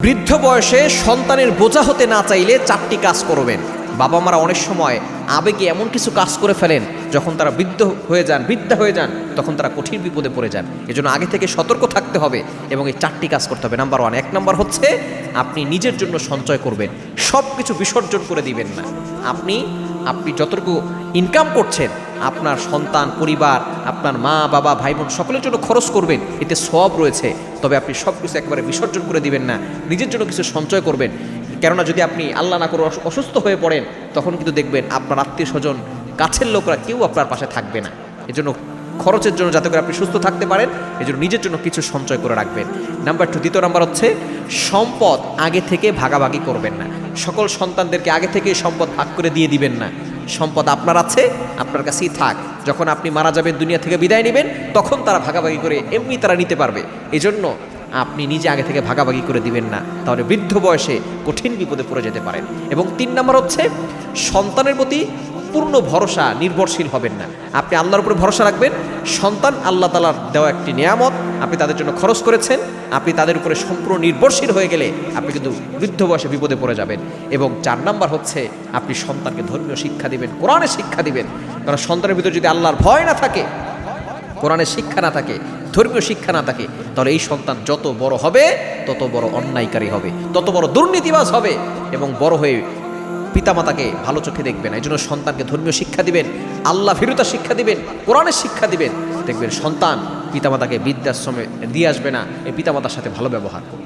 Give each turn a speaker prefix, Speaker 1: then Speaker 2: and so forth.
Speaker 1: বৃদ্ধ বয়সে সন্তানের বোঝা হতে না চাইলে 4টি কাজ করবেন। বাবা মারা অনেক সময় আবেগে এমন কিছু কাজ করে ফেলেন, যখন তারা বৃদ্ধা হয়ে যান তখন তারা কঠিন বিপদে পড়ে যান। এজন্য আগে থেকে সতর্ক থাকতে হবে এবং এই 4টি কাজ করতে হবে। নাম্বার 1, 1 নম্বর হচ্ছে আপনি নিজের জন্য সঞ্চয় করবেন, সব কিছু বিসর্জন করে দিবেন না। আপনি যতটুকু ইনকাম করছেন আপনার সন্তান, পরিবার, আপনার মা বাবা, ভাই বোন সকলের জন্য খরচ করবেন, এতে সওয়াব রয়েছে। তবে আপনি সব কিছু একবারে বিসর্জন করে দিবেন না, নিজের জন্য কিছু সঞ্চয় করবেন। কেননা যদি আপনি আল্লাহ না করে অসুস্থ হয়ে পড়েন, তখন কিন্তু দেখবেন আপনার আত্মীয় স্বজন, কাছের লোকরা কেউ আপনার পাশে থাকবে না। এজন্য খরচের জন্য যাতে করে আপনি সুস্থ থাকতে পারেন, এজন্য নিজের জন্য কিছু সঞ্চয় করে রাখবেন। নাম্বার 2, দ্বিতীয় নাম্বার হচ্ছে সম্পদ আগে থেকে ভাগাভাগি করবেন না। সকল সন্তানদেরকে আগে থেকে সম্পদ ভাগ করে দিয়ে দিবেন না। সম্পদ আপনার আছে, আপনার কাছেই থাক। যখন আপনি মারা যাবেন, দুনিয়া থেকে বিদায় নেবেন, তখন তারা ভাগাভাগি করে এমনি তারা নিতে পারবে। এজন্য আপনি নিজে আগে থেকে ভাগাভাগি করে দিবেন না, তাহলে বৃদ্ধ বয়সে কঠিন বিপদে পড়ে যেতে পারেন। এবং 3 নম্বর হচ্ছে সন্তানের প্রতি পূর্ণ ভরসা, নির্ভরশীল হবেন না। আপনি আল্লাহর উপরে ভরসা রাখবেন। সন্তান আল্লাহ তাআলার দেওয়া একটি নিয়ামত, আপনি তাদের জন্য খরচ করেছেন, আপনি তাদের উপরে সম্পূর্ণ নির্ভরশীল হয়ে গেলে আপনি কিন্তু বৃদ্ধ বয়সে বিপদে পড়ে যাবেন। এবং 4 নম্বর হচ্ছে আপনি সন্তানকে ধর্মীয় শিক্ষা দিবেন, কোরআনের শিক্ষা দিবেন। কারণ সন্তানের ভিতরে যদি আল্লাহর ভয় না থাকে, কোরআনের শিক্ষা না থাকে, ধর্মীয় শিক্ষা না থাকে, তাহলে এই সন্তান যত বড় হবে তত বড় অন্যায়কারী হবে, তত বড় দুর্নীতিবাজ হবে এবং বড় হয়ে পিতামাতাকে ভালো চোখে দেখবে না। এই জন্য সন্তানকে ধর্মীয় শিক্ষা দিবেন, আল্লাহ ভীরুতা শিক্ষা দিবেন, কোরআনের শিক্ষা দিবেন। দেখবেন সন্তান পিতামাতাকে বৃদ্ধাশ্রমে দিয়ে আসবে না, এই পিতামাতার সাথে ভালো ব্যবহার করবে।